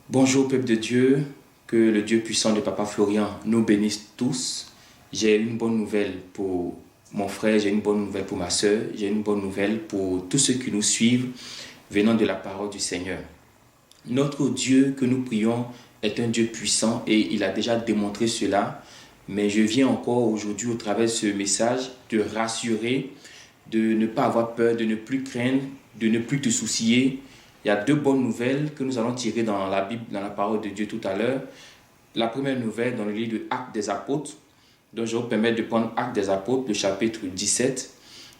Bonjour peuple de Dieu, que le Dieu puissant de Papa Florian nous bénisse tous. J'ai une bonne nouvelle pour mon frère, j'ai une bonne nouvelle pour ma soeur, j'ai une bonne nouvelle pour tous ceux qui nous suivent venant de la parole du Seigneur. Notre Dieu que nous prions est un Dieu puissant et il a déjà démontré cela. Mais je viens encore aujourd'hui au travers de ce message te rassurer, de ne pas avoir peur, de ne plus craindre, de ne plus te soucier. Il y a deux bonnes nouvelles que nous allons tirer dans la Bible, dans la parole de Dieu tout à l'heure. La première nouvelle dans le livre de Actes des Apôtres. Donc je vais vous permettre de prendre Actes des Apôtres, le chapitre 17.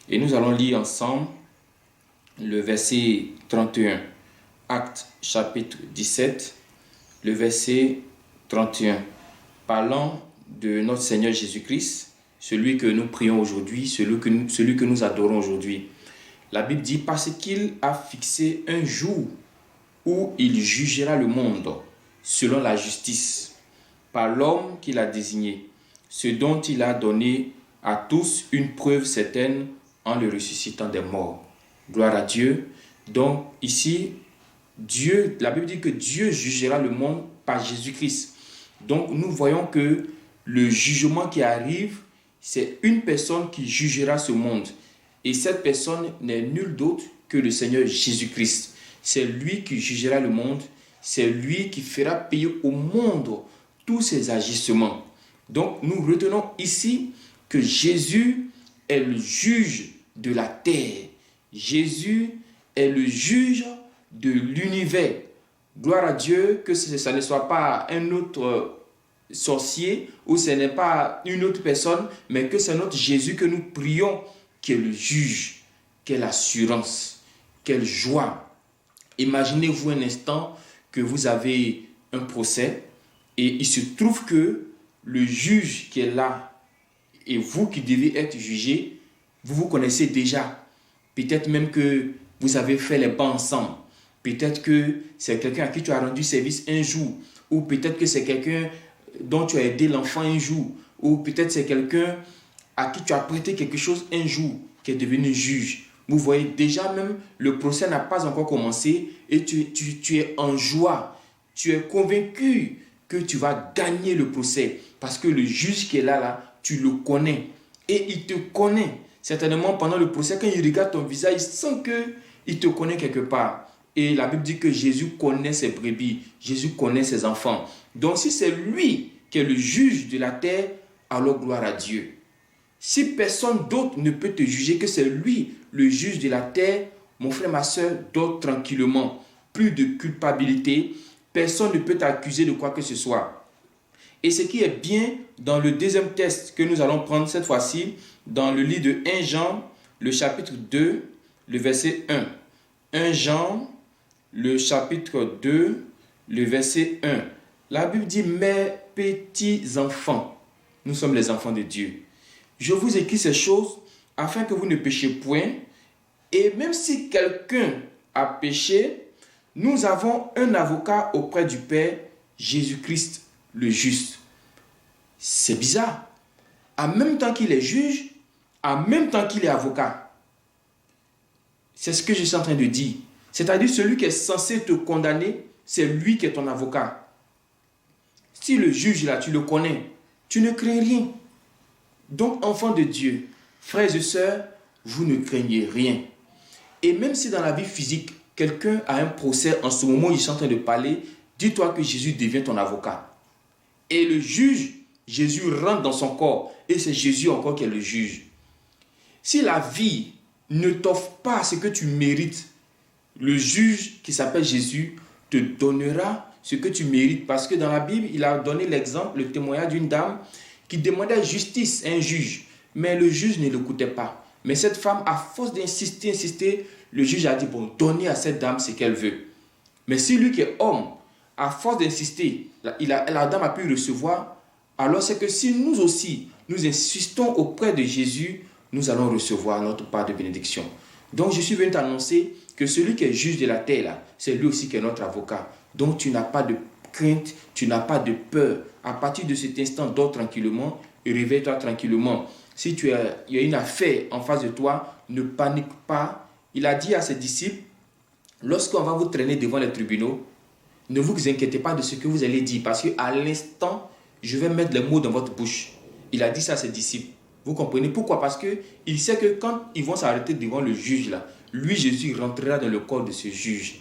Et nous allons lire ensemble le verset 31. Actes chapitre 17, le verset 31. Parlant de notre Seigneur Jésus-Christ, celui que nous prions aujourd'hui, celui que nous adorons aujourd'hui. La Bible dit, parce qu'il a fixé un jour où il jugera le monde selon la justice, par l'homme qu'il a désigné, ce dont il a donné à tous une preuve certaine en le ressuscitant des morts. Gloire à Dieu. Donc ici, la Bible dit que Dieu jugera le monde par Jésus-Christ. Donc nous voyons que le jugement qui arrive, c'est une personne qui jugera ce monde. Et cette personne n'est nul d'autre que le Seigneur Jésus-Christ. C'est lui qui jugera le monde. C'est lui qui fera payer au monde tous ses agissements. Donc nous retenons ici que Jésus est le juge de la terre. Jésus est le juge de l'univers. Gloire à Dieu, que ça ne soit pas un autre sorcier ou ce n'est pas une autre personne, mais que c'est notre Jésus que nous prions qui est le juge. Quelle assurance, quelle joie. Imaginez-vous un instant que vous avez un procès et il se trouve que le juge qui est là et vous qui devez être jugé, vous vous connaissez déjà. Peut-être même que vous avez fait les bancs ensemble. Peut-être que c'est quelqu'un à qui tu as rendu service un jour. Ou peut-être que c'est quelqu'un dont tu as aidé l'enfant un jour. Ou peut-être c'est quelqu'un à qui tu as prêté quelque chose un jour, qui est devenu juge. Vous voyez, déjà même, le procès n'a pas encore commencé et tu es en joie. Tu es convaincu que tu vas gagner le procès parce que le juge qui est là, tu le connais. Et il te connaît. Certainement, pendant le procès, quand il regarde ton visage, il sent qu'il te connaît quelque part. Et la Bible dit que Jésus connaît ses brebis. Jésus connaît ses enfants. Donc, si c'est lui qui est le juge de la terre, alors gloire à Dieu. Si personne d'autre ne peut te juger que c'est lui, le juge de la terre, mon frère, ma soeur, dors tranquillement. Plus de culpabilité. Personne ne peut t'accuser de quoi que ce soit. Et ce qui est bien dans le deuxième texte que nous allons prendre cette fois-ci, dans le livre de 1 Jean, le chapitre 2, le verset 1. 1 Jean, le chapitre 2, le verset 1. La Bible dit, mes petits enfants, nous sommes les enfants de Dieu. Je vous écris ces choses afin que vous ne péchiez point. Et même si quelqu'un a péché, nous avons un avocat auprès du Père, Jésus-Christ le juste. C'est bizarre. En même temps qu'il est juge, en même temps qu'il est avocat. C'est ce que je suis en train de dire. C'est-à-dire celui qui est censé te condamner, c'est lui qui est ton avocat. Si le juge là, tu le connais, tu ne crains rien. Donc, enfants de Dieu, frères et sœurs, vous ne craignez rien. Et même si dans la vie physique, quelqu'un a un procès en ce moment où il est en train de parler, dis-toi que Jésus devient ton avocat. Et le juge, Jésus rentre dans son corps. Et c'est Jésus encore qui est le juge. Si la vie ne t'offre pas ce que tu mérites, le juge qui s'appelle Jésus te donnera ce que tu mérites. Parce que dans la Bible, il a donné l'exemple, le témoignage d'une dame qui demandait justice à un juge. Mais le juge ne l'écoutait pas. Mais cette femme, à force d'insister, le juge a dit, bon, donnez à cette dame ce qu'elle veut. Mais si lui qui est homme, à force d'insister, la dame a pu recevoir, alors c'est que si nous aussi, nous insistons auprès de Jésus, nous allons recevoir notre part de bénédiction. Donc je suis venu t'annoncer que celui qui est juge de la terre, là, c'est lui aussi qui est notre avocat. Donc tu n'as pas de crainte, tu n'as pas de peur. À partir de cet instant, dors tranquillement et réveille-toi tranquillement. Si il y a une affaire en face de toi, ne panique pas. Il a dit à ses disciples, lorsqu'on va vous traîner devant les tribunaux, Ne vous inquiétez pas de ce que vous allez dire, parce qu'à l'instant, je vais mettre les mots dans votre bouche. Il a dit ça à ses disciples. Vous comprenez pourquoi? Parce qu'il sait que quand ils vont s'arrêter devant le juge, là, lui, Jésus, rentrera dans le corps de ce juge.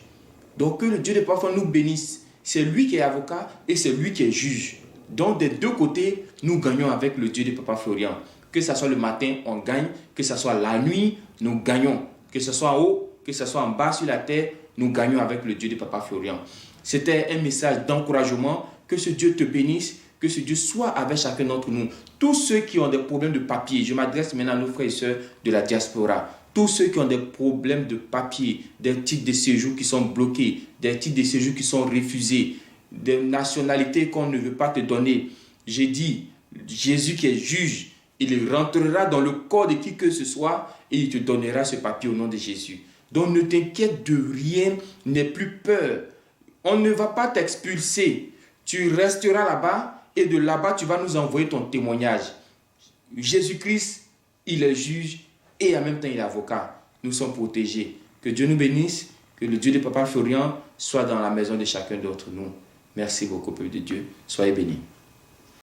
Donc que le Dieu de parfois nous bénisse. C'est lui qui est avocat et c'est lui qui est juge. Donc des deux côtés, nous gagnons avec le Dieu de Papa Florian. Que ce soit le matin, on gagne. Que ce soit la nuit, nous gagnons. Que ce soit en haut, que ce soit en bas sur la terre, nous gagnons avec le Dieu de Papa Florian. C'était un message d'encouragement. Que ce Dieu te bénisse. Que ce Dieu soit avec chacun d'entre nous. Tous ceux qui ont des problèmes de papier, je m'adresse maintenant à nos frères et sœurs de la diaspora. Tous ceux qui ont des problèmes de papier, des titres de séjour qui sont bloqués, des titres de séjour qui sont refusés, des nationalités qu'on ne veut pas te donner. J'ai dit, Jésus qui est juge, il rentrera dans le corps de qui que ce soit et il te donnera ce papier au nom de Jésus. Donc ne t'inquiète de rien, n'aie plus peur. On ne va pas t'expulser. Tu resteras là-bas et de là-bas, tu vas nous envoyer ton témoignage. Jésus-Christ, il est juge et en même temps, il est avocat. Nous sommes protégés. Que Dieu nous bénisse, que le Dieu de Papa Florian soit dans la maison de chacun d'entre nous. Merci beaucoup, peuple de Dieu. Soyez bénis.